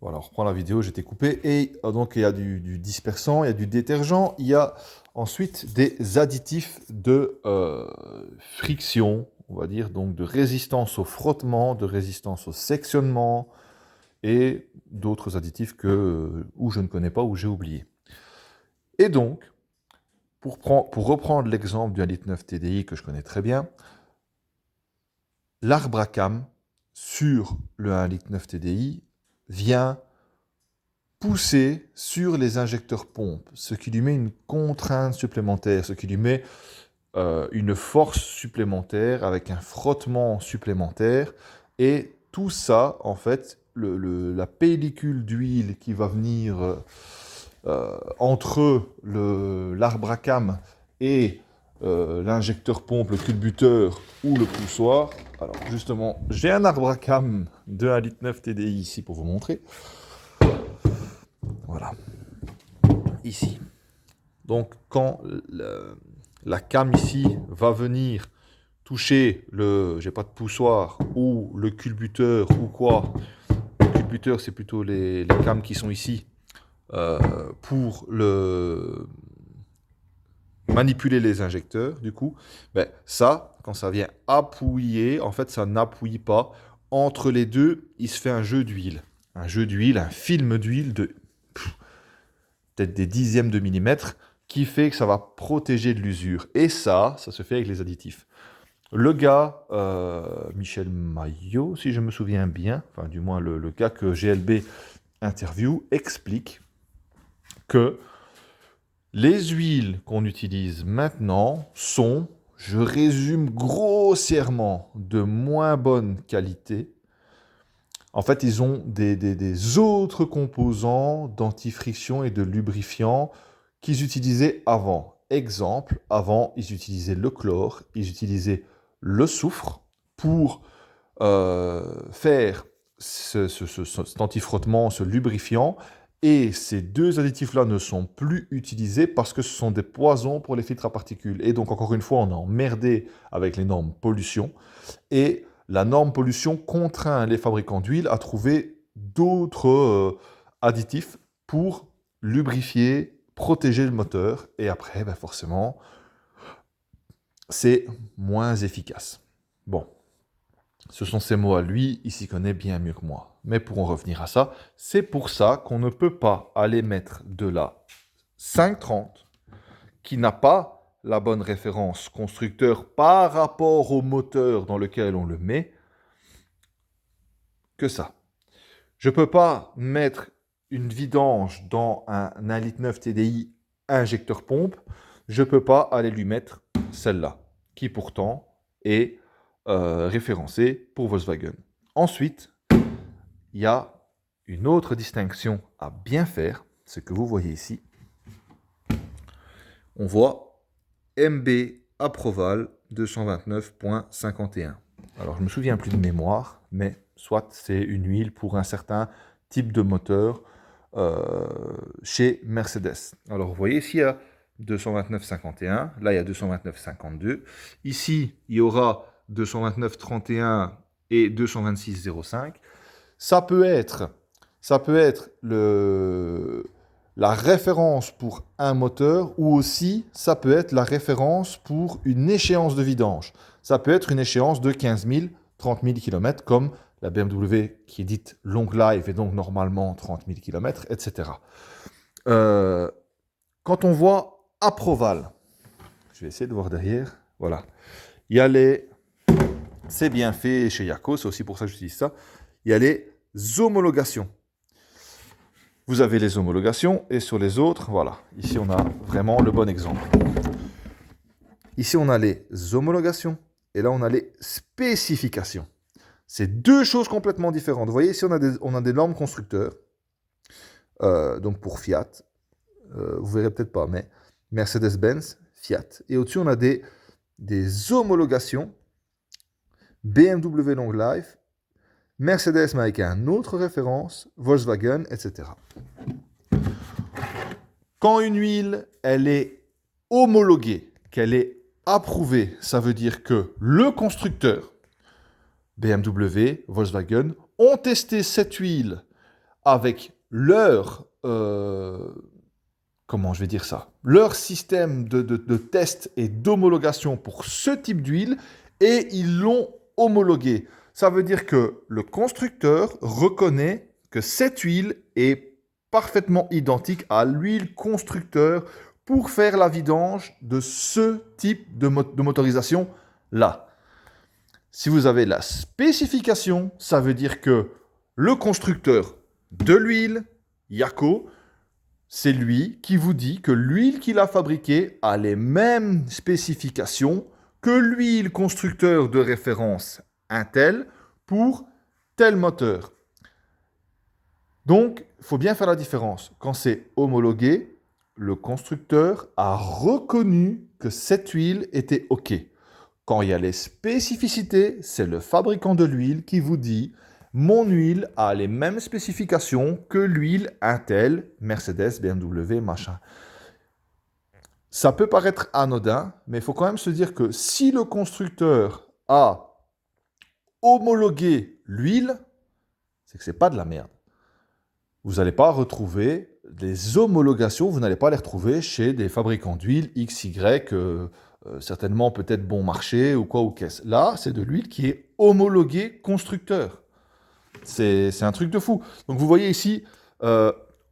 Voilà, on reprend la vidéo, j'étais coupé. Et donc, il y a du dispersant, il y a du détergent, il y a ensuite des additifs de friction, on va dire, donc de résistance au frottement, de résistance au sectionnement, et d'autres additifs ou je ne connais pas, ou j'ai oublié. Et donc, pour reprendre l'exemple du 1,9 litre TDI que je connais très bien, l'arbre à cam sur le 1,9 litre TDI vient pousser sur les injecteurs pompes, ce qui lui met une contrainte supplémentaire, ce qui lui met une force supplémentaire avec un frottement supplémentaire. Et tout ça, en fait, la pellicule d'huile qui va venir entre l'arbre à cam et l'injecteur pompe, le culbuteur ou le poussoir. Alors justement, j'ai un arbre à cam de 1,9 litre TDI ici pour vous montrer. Voilà. Ici. Donc quand la cam ici va venir toucher j'ai pas de poussoir ou le culbuteur ou quoi. Le culbuteur, c'est plutôt les cams qui sont ici pour manipuler les injecteurs. Du coup, ben, ça, quand ça vient appuyer, en fait, ça n'appuie pas. Entre les deux, il se fait un jeu d'huile. Un jeu d'huile, un film d'huile de peut-être des dixièmes de millimètre qui fait que ça va protéger de l'usure. Et ça se fait avec les additifs. Le gars, Michel Maillot, si je me souviens bien, enfin du moins le gars que GLB interview, explique que les huiles qu'on utilise maintenant sont, je résume grossièrement, de moins bonne qualité. En fait, ils ont des autres composants d'antifriction et de lubrifiant qu'ils utilisaient avant. Exemple, avant, ils utilisaient le chlore, ils utilisaient le soufre pour faire cet antifrottement, ce lubrifiant. Et ces deux additifs-là ne sont plus utilisés parce que ce sont des poisons pour les filtres à particules. Et donc, encore une fois, on a emmerdé avec les normes pollution. Et la norme pollution contraint les fabricants d'huile à trouver d'autres additifs pour lubrifier, protéger le moteur. Et après, ben forcément, c'est moins efficace. Bon, ce sont ses mots à lui, il s'y connaît bien mieux que moi. Mais pour en revenir à ça, c'est pour ça qu'on ne peut pas aller mettre de la 530 qui n'a pas la bonne référence constructeur par rapport au moteur dans lequel on le met, que ça. Je ne peux pas mettre une vidange dans un 1,9 litre TDI injecteur pompe, je ne peux pas aller lui mettre celle-là, qui pourtant est référencée pour Volkswagen. Ensuite, il y a une autre distinction à bien faire, ce que vous voyez ici. On voit MB Approval 229.51. Alors, je ne me souviens plus de mémoire, mais soit c'est une huile pour un certain type de moteur chez Mercedes. Alors, vous voyez ici, il y a 229.51, là, il y a 229.52. Ici, il y aura 229.31 et 226.05. Ça peut être la référence pour un moteur, ou aussi ça peut être la référence pour une échéance de vidange. Ça peut être une échéance de 15 000, 30 000 km, comme la BMW qui est dite long life et donc normalement 30 000 km, etc. Quand on voit Approval, je vais essayer de voir derrière, voilà, il y a c'est bien fait chez Yako, c'est aussi pour ça que j'utilise ça, il y a les homologations. Vous avez les homologations et sur les autres, voilà. Ici, on a vraiment le bon exemple. Ici, on a les homologations et là, on a les spécifications. C'est deux choses complètement différentes. Vous voyez, ici, on a des normes constructeurs. Donc, pour Fiat, vous verrez peut-être pas, mais Mercedes-Benz, Fiat. Et au-dessus, on a des homologations BMW Long Life, Mercedes, mais avec une autre référence, Volkswagen, etc. Quand une huile, elle est homologuée, qu'elle est approuvée, ça veut dire que le constructeur, BMW, Volkswagen, ont testé cette huile avec leur, comment je vais dire ça, leur système de test et d'homologation pour ce type d'huile et ils l'ont homologué. Ça veut dire que le constructeur reconnaît que cette huile est parfaitement identique à l'huile constructeur pour faire la vidange de ce type de motorisation-là. Si vous avez la spécification, ça veut dire que le constructeur de l'huile, Yako, c'est lui qui vous dit que l'huile qu'il a fabriquée a les mêmes spécifications que l'huile constructeur de référence Intel pour tel moteur. Donc, il faut bien faire la différence. Quand c'est homologué, le constructeur a reconnu que cette huile était OK. Quand il y a les spécificités, c'est le fabricant de l'huile qui vous dit « Mon huile a les mêmes spécifications que l'huile Intel, Mercedes, BMW, machin. » Ça peut paraître anodin, mais il faut quand même se dire que si le constructeur a homologué l'huile, c'est que ce n'est pas de la merde. Vous n'allez pas retrouver des homologations, vous n'allez pas les retrouver chez des fabricants d'huile X, Y, certainement peut-être bon marché ou quoi ou qu'est-ce. Là, c'est de l'huile qui est homologuée constructeur. C'est un truc de fou. Donc vous voyez ici,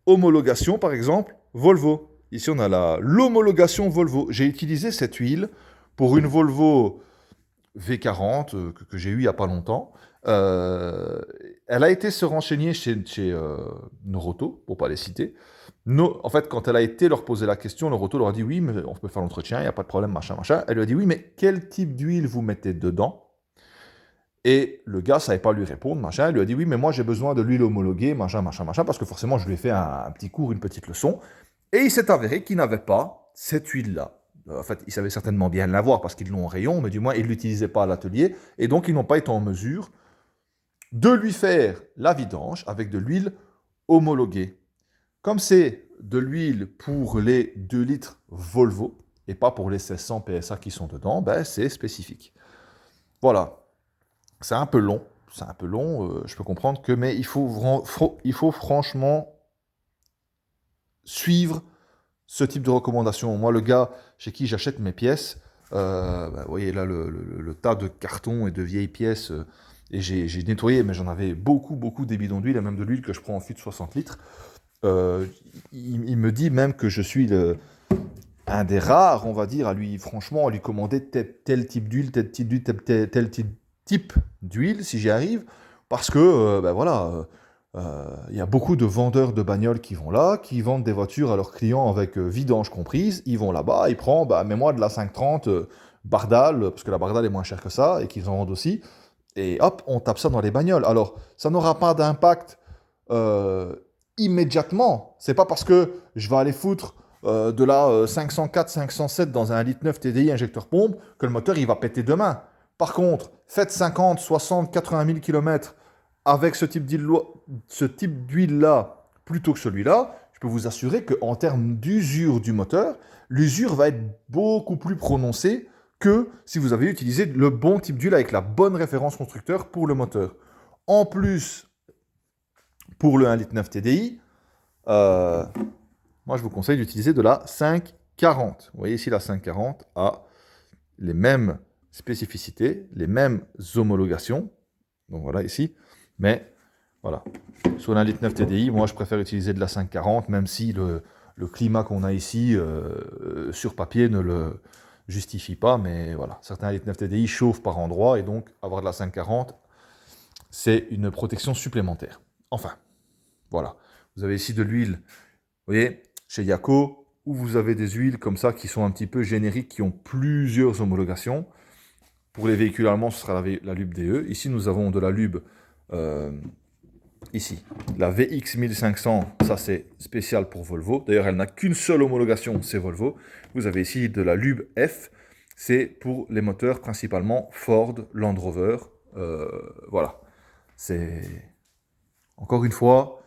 homologation par exemple, Volvo. Ici on a l'homologation Volvo. J'ai utilisé cette huile pour une Volvo V40 que j'ai eue il n'y a pas longtemps. Elle a été se renseigner chez Noroto, pour ne pas les citer. En fait, quand elle a été leur poser la question, Noroto leur a dit oui, mais on peut faire l'entretien, il n'y a pas de problème, machin, machin. Elle lui a dit oui, mais quel type d'huile vous mettez dedans? Et le gars ne savait pas lui répondre, machin. Il lui a dit oui, mais moi j'ai besoin de l'huile homologuée, machin, machin, machin, parce que forcément je lui ai fait un petit cours, une petite leçon. Et il s'est avéré qu'il n'avait pas cette huile-là. En fait, ils savaient certainement bien l'avoir parce qu'ils l'ont en rayon, mais du moins ils ne l'utilisaient pas à l'atelier. Et donc ils n'ont pas été en mesure de lui faire la vidange avec de l'huile homologuée. Comme c'est de l'huile pour les 2 litres Volvo et pas pour les 1600 PSA qui sont dedans, ben c'est spécifique. Voilà. C'est un peu long, je peux comprendre que, mais il faut franchement suivre ce type de recommandation. Moi, le gars chez qui j'achète mes pièces, vous voyez là le tas de cartons et de vieilles pièces, et j'ai nettoyé, mais j'en avais beaucoup des bidons d'huile, et même de l'huile que je prends en fût de 60 litres. Il me dit même que je suis un des rares, on va dire, à lui commander tel type d'huile, tel type d'huile, tel type d'huile, si j'y arrive, parce que, il y a beaucoup de vendeurs de bagnoles qui vont là, qui vendent des voitures à leurs clients avec vidange comprise, ils vont là-bas, ils prennent, mets-moi de la 530 Bardal, parce que la Bardal est moins chère que ça, et qu'ils en vendent aussi, et hop, on tape ça dans les bagnoles. Alors, ça n'aura pas d'impact immédiatement, c'est pas parce que je vais aller foutre de la 504, 507 dans un 1,9 litre TDI injecteur pompe que le moteur il va péter demain. Par contre, faites 50, 60, 80 000 km avec ce type d'huile-là plutôt que celui-là, je peux vous assurer qu'en termes d'usure du moteur, l'usure va être beaucoup plus prononcée que si vous avez utilisé le bon type d'huile avec la bonne référence constructeur pour le moteur. En plus, pour le 1,9 litre TDI, moi je vous conseille d'utiliser de la 540. Vous voyez ici la 540 a les mêmes spécificités, les mêmes homologations. Donc voilà ici. Mais voilà, sur l'1,9 litre TDI, moi je préfère utiliser de la 540, même si le climat qu'on a ici sur papier ne le justifie pas. Mais voilà, certains 1,9 litre TDI chauffent par endroits et donc avoir de la 540, c'est une protection supplémentaire. Enfin, voilà. Vous avez ici de l'huile, vous voyez, chez Yako, où vous avez des huiles comme ça qui sont un petit peu génériques, qui ont plusieurs homologations. Pour les véhicules allemands, ce sera la Lube DE. Ici, nous avons de la Lube, ici, la VX 1500, ça c'est spécial pour Volvo. D'ailleurs, elle n'a qu'une seule homologation, c'est Volvo. Vous avez ici de la Lube F, c'est pour les moteurs principalement Ford, Land Rover. Voilà. C'est... Encore une fois,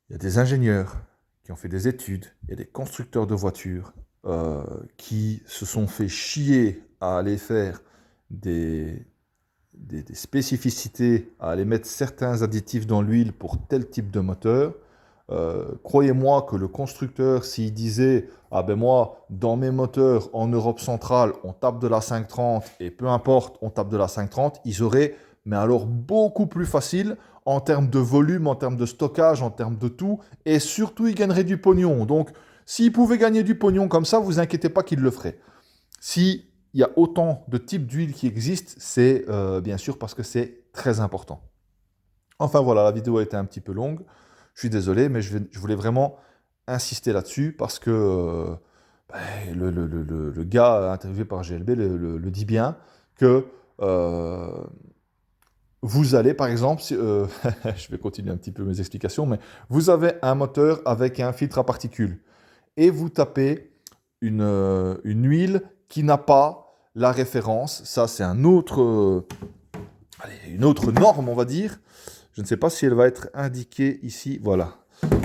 il y a des ingénieurs qui ont fait des études, il y a des constructeurs de voitures qui se sont fait chier à aller faire des des spécificités à aller mettre certains additifs dans l'huile pour tel type de moteur, croyez-moi que le constructeur, s'il disait ah ben moi, dans mes moteurs en Europe centrale, on tape de la 530 et peu importe, on tape de la 530, ils auraient, mais alors beaucoup plus facile en termes de volume, en termes de stockage, en termes de tout, et surtout ils gagneraient du pognon. Donc, s'ils pouvaient gagner du pognon comme ça, vous inquiétez pas qu'ils le feraient. S'il y a autant de types d'huile qui existent, c'est bien sûr parce que c'est très important. Enfin voilà, la vidéo a été un petit peu longue. Je suis désolé, mais je voulais vraiment insister là-dessus parce que le gars interviewé par GLB le dit bien que vous allez, par exemple, je vais continuer un petit peu mes explications, mais vous avez un moteur avec un filtre à particules et vous tapez une huile qui n'a pas la référence. Ça, c'est une autre norme, on va dire. Je ne sais pas si elle va être indiquée ici. Voilà.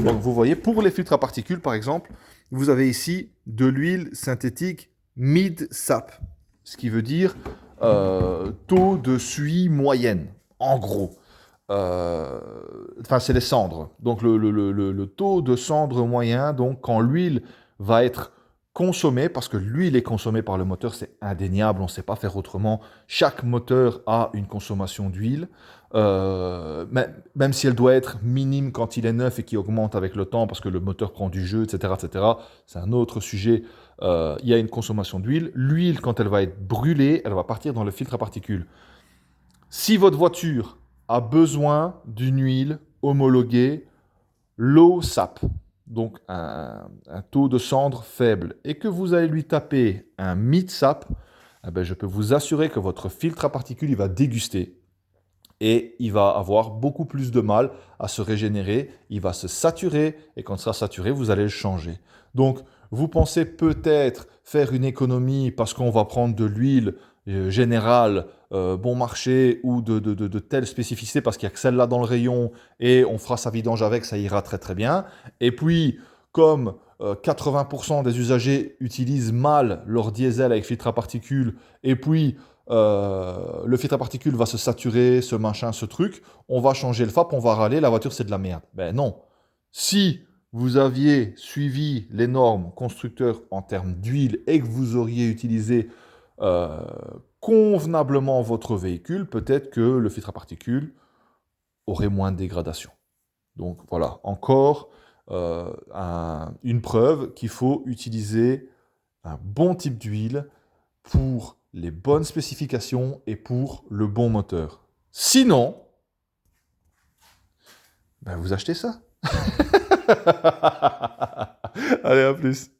Donc, vous voyez, pour les filtres à particules, par exemple, vous avez ici de l'huile synthétique mid-sap, ce qui veut dire taux de suie moyenne, en gros. Enfin, c'est les cendres. Donc, le taux de cendre moyen, donc, quand l'huile va être consommée, parce que l'huile est consommée par le moteur, c'est indéniable, on ne sait pas faire autrement. Chaque moteur a une consommation d'huile, même si elle doit être minime quand il est neuf et qui augmente avec le temps, parce que le moteur prend du jeu, etc., etc. C'est un autre sujet. Il y a une consommation d'huile. L'huile, quand elle va être brûlée, elle va partir dans le filtre à particules. Si votre voiture a besoin d'une huile homologuée low sap, donc un taux de cendre faible, et que vous allez lui taper un mid sap, eh ben, je peux vous assurer que votre filtre à particules il va déguster et il va avoir beaucoup plus de mal à se régénérer, il va se saturer, et quand il sera saturé, vous allez le changer. Donc, vous pensez peut-être faire une économie parce qu'on va prendre de l'huile générale, bon marché, ou de telle spécificité parce qu'il n'y a que celle-là dans le rayon, et on fera sa vidange avec, ça ira très très bien. Et puis, comme 80% des usagers utilisent mal leur diesel avec filtre à particules, et puis le filtre à particules va se saturer, ce machin, ce truc, on va changer le FAP, on va râler, la voiture c'est de la merde. Ben non. Si vous aviez suivi les normes constructeurs en termes d'huile et que vous auriez utilisé euh, convenablement votre véhicule, peut-être que le filtre à particules aurait moins de dégradation. Donc voilà, encore une preuve qu'il faut utiliser un bon type d'huile pour les bonnes spécifications et pour le bon moteur. Sinon, ben vous achetez ça. Allez, à plus.